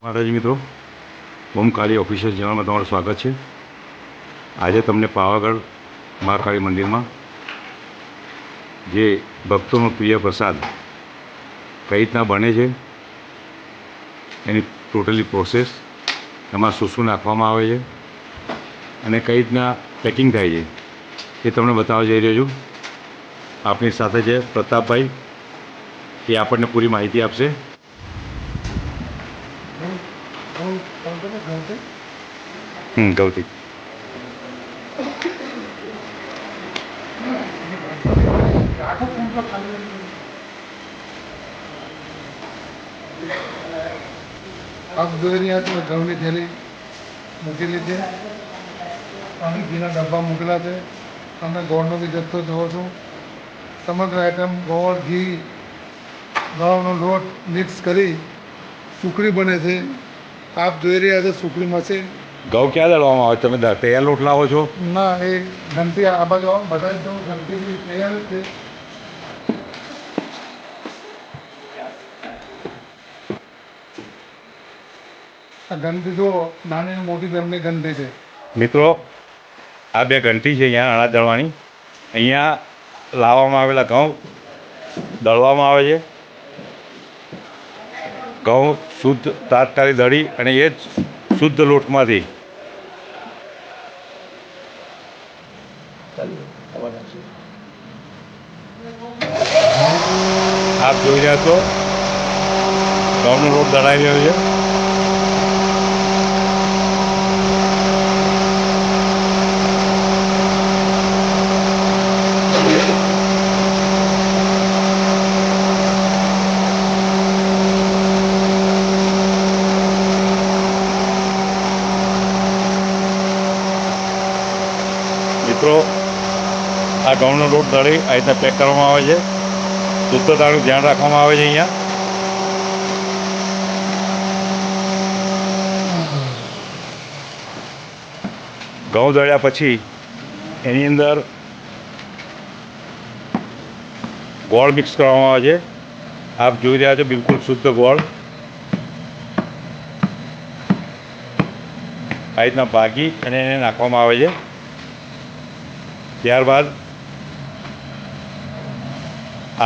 મહારાજ મિત્રો, ઓમકાળી ઓફિશિયલ ચેનલમાં તમારું સ્વાગત છે। આજે તમને પાવાગઢ મહાકાળી મંદિરમાં જે ભક્તોનો પ્રિય પ્રસાદ કઈ રીતના બને છે, એની ટોટલી પ્રોસેસ, એમાં શું શું નાખવામાં આવે છે અને કઈ રીતના પેકિંગ થાય છે એ તમને બતાવવા જઈ રહ્યો છું। આપણી સાથે છે પ્રતાપભાઈ, એ આપણને પૂરી માહિતી આપશે। ગૌતી આપ જોઈ રહ્યા છો ઘઉંની થેલી મૂકેલી છે, અને ઘીના ડબ્બા મૂકેલા છે। તમે ગોળનો બી જથ્થો જોવો છો। સમગ્ર આઈટમ ગોળ, ઘી, ઘઉંનો લોટ મિક્સ કરી સુખડી બને છે। આપ જોઈ રહ્યા છો સુખડી મશીન। ઘઉં ક્યાં દળવામાં આવે? તમે તૈયાર લોટ લાવો છો? ના, એ ઘંટી આ બાજુ આવો, બતાવી દઉં। ઘંટી બી તૈયાર જ છે। આ ઘંટી જુઓ, નાની અને મોટી બંને ઘંટી છે। મિત્રો, આ બે ઘંટી છે અહીંયા અનાજ દળવાની। અહીંયા લાવવામાં આવેલા ઘઉં દળવામાં આવે છે। ઘઉં શુદ્ધ તાત્કાલિક દળી અને એ જ શુદ્ધ લોટમાંથી આપ જોઈ રહ્યા છો ઘઉંનો લોટ દળાઈ રહ્યો છે। મિત્રો, આ ઘઉંનો લોટ દળી આ રીતના પેક કરવામાં આવે છે। શુદ્ધતાનું ધ્યાન રાખવામાં આવે છે। અહીંયા ઘઉં દળ્યા પછી એની અંદર ગોળ મિક્સ કરવામાં આવે છે। આપ જોઈ રહ્યા છો બિલકુલ શુદ્ધ ગોળ આ રીતના ભાગી અને એને નાખવામાં આવે છે। ત્યારબાદ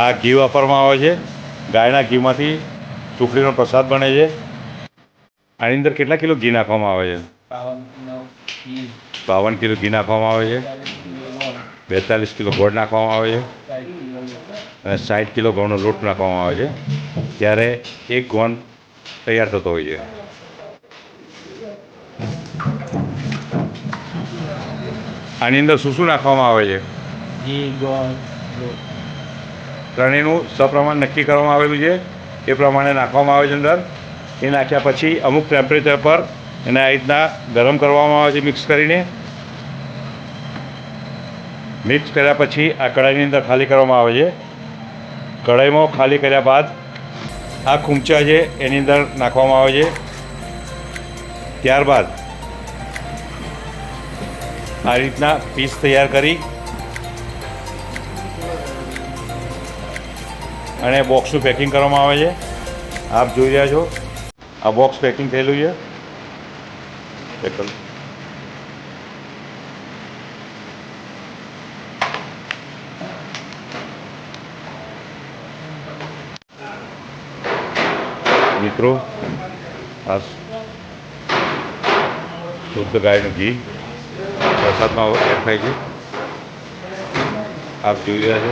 આ ઘી વાપરવામાં આવે છે। ગાયના ઘીમાંથી સુખડીનો પ્રસાદ બને છે। આની અંદર કેટલા કિલો ઘી નાખવામાં આવે છે? 52 કિલો ઘી નાખવામાં આવે છે। 42 કિલો ગોળ નાખવામાં આવે છે અને 60 કિલો ઘઉંનો લોટ નાખવામાં આવે છે। ત્યારે એક ગોન તૈયાર થતો હોય છે। આની અંદર શું શું નાખવામાં આવે છે? ઘી, ગોળ, લોટ ત્રણેયનું સપ્રમાણ નક્કી કરવામાં આવેલું છે, એ પ્રમાણે નાખવામાં આવે છે અંદર। એ નાખ્યા પછી અમુક ટેમ્પરેચર પર એને આ રીતના ગરમ કરવામાં આવે છે મિક્સ કરીને। મિક્સ કર્યા પછી આ કઢાઈની અંદર ખાલી કરવામાં આવે છે। કઢાઈમાં ખાલી કર્યા બાદ આ ખૂંચા છે એની અંદર નાખવામાં આવે છે। ત્યારબાદ આ રીતના પીસ તૈયાર કરી અને બોક્સનું પેકિંગ કરવામાં આવે છે। આપ જોઈ રહ્યા છો આ બોક્સ પેકિંગ થયેલું છે। ચેક કરો। મિત્રો, આ શુદ્ધ ગાયનું ઘી પ્રસાદમાં એડ થાય છે। આપ જોઈ રહ્યા છો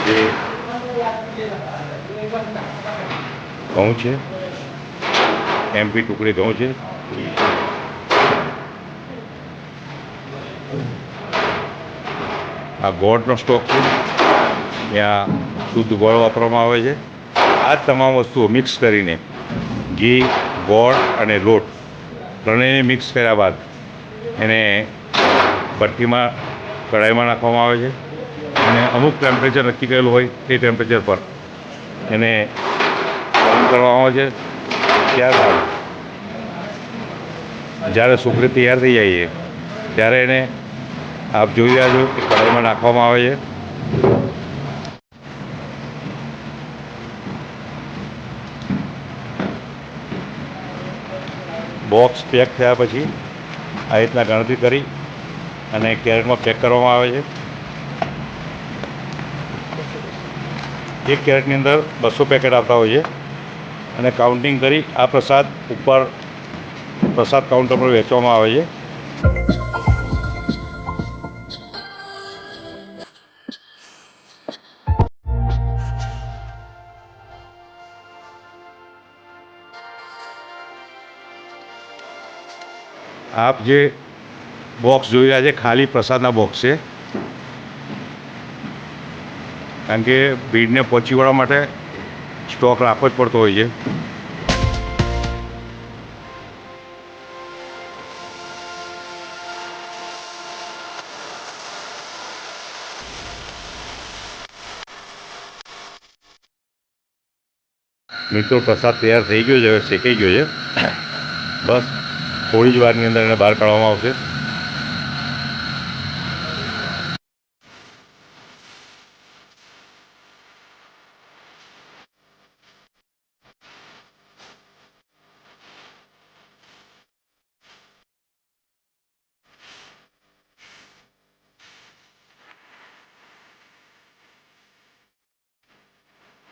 જે ઘઉં છે, MP ટુકડી ઘઉં છે। આ ગોળનો સ્ટોક છે, ત્યાં શુદ્ધ ગોળ વાપરવામાં આવે છે। આ તમામ વસ્તુઓ મિક્સ કરીને ઘી, ગોળ અને લોટ ત્રણેયને મિક્સ કર્યા બાદ એને ભઠ્ઠીમાં કઢાઈમાં નાખવામાં આવે છે અને અમુક ટેમ્પરેચર નક્કી કરેલું હોય તે ટેમ્પરેચર પર એને ગરમ કરવામાં આવે છે। ત્યારબાદ જ્યારે સુખડી તૈયાર થઈ જાય છે ત્યારે એને આપ જોઈ રહ્યા છો કે કઢાઈમાં નાખવામાં આવે છે। બોક્સ પેક થયા પછી આ રીતના ગણતરી કરી અને કેરેટમાં પેક કરવામાં આવે છે. એક કેરેટની અંદર 200 પેકેટ આવતા હોય છે અને કાઉન્ટિંગ કરી આ પ્રસાદ ઉપર પ્રસાદ કાઉન્ટર પર વેચવામાં આવે છે. આપ જે બોક્સ જોઈ રહ્યા છે ખાલી પ્રસાદના બોક્સ છે, કારણ કે ભીડને પહોંચી વળવા માટે સ્ટોક રાખવો જ પડતો હોય છે. મિત્રો પ્રસાદ તૈયાર થઈ ગયો છે, હવે શેકાઈ ગયો છે. બસ થોડી જ વારની અંદર એને બહાર કાઢવામાં આવશે.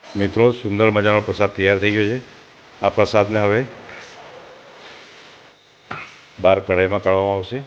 મિત્રો સુંદર મજાનો પ્રસાદ તૈયાર થઈ ગયો છે. આ પ્રસાદને હવે બહાર કઢાઈમાં કાઢવામાં આવશે.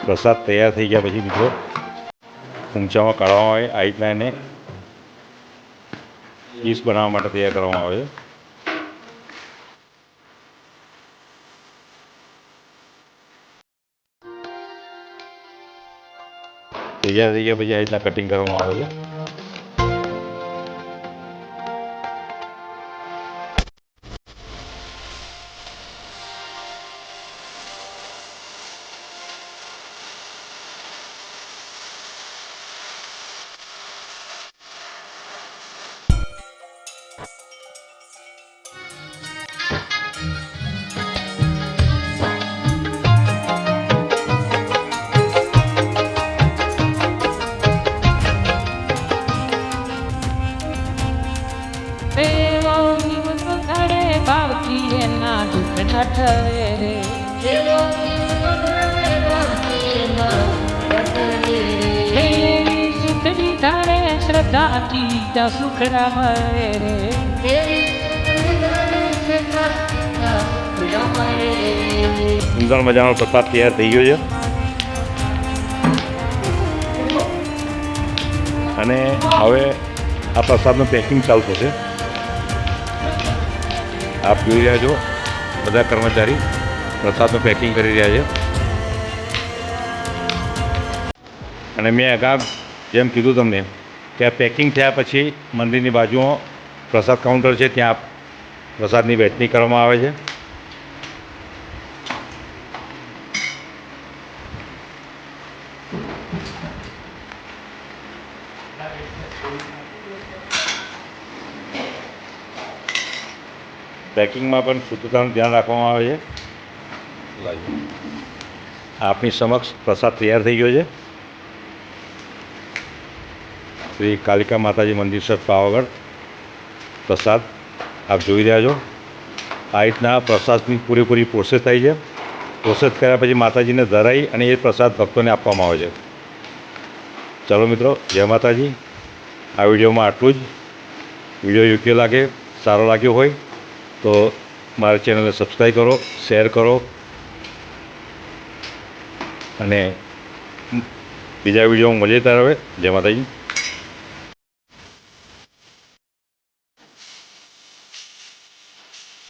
પ્રસાદ તૈયાર થઈ ગયા પછી મિત્રો ઊંચામાં કાઢવામાં આવે. આ રીતના એને ડીશ બનાવવા માટે તૈયાર કરવામાં આવે. તૈયાર થઈ ગયા પછી આ રીતના કટિંગ કરવામાં આવે છે. શ્રદ્ધાથી સુખડા મળે રે. સુંદર મજાનો પ્રસાદ તૈયાર થઈ ગયો છે અને હવે આ પ્રસાદનું પેકિંગ ચાલુ થશે. આપ જોઈ રહ્યા છો બધા કર્મચારી પ્રસાદનું પેકિંગ કરી રહ્યા છે. અને મેં અગાઉ જેમ કીધું તમને કે આ પેકિંગ થયા પછી મંદિરની બાજુમાં પ્રસાદ કાઉન્ટર છે, ત્યાં પ્રસાદની વહેંચણી કરવામાં આવે છે. પેકિંગમાં પણ શુદ્ધતાનું ધ્યાન રાખવામાં આવે છે. આપની સમક્ષ પ્રસાદ તૈયાર થઈ ગયો છે. શ્રી કાલિકા માતાજી મંદિર સર પાવાગઢ પ્રસાદ આપ જોઈ રહ્યા છો. આ રીતના પ્રસાદની પૂરેપૂરી પ્રોસેસ થાય છે. પ્રોસેસ કર્યા પછી માતાજીને ધરાઈ અને એ પ્રસાદ ભક્તોને આપવામાં આવે છે. ચાલો મિત્રો, જય માતાજી. આ વિડીયોમાં આટલું જ. વિડીયો યોગ્ય લાગે, સારો લાગ્યો હોય તો મારી ચેનલને સબસ્ક્રાઈબ કરો, શેર કરો અને બીજા વિડીયોમાં મળીએ ત્યારે. જય માતાજી.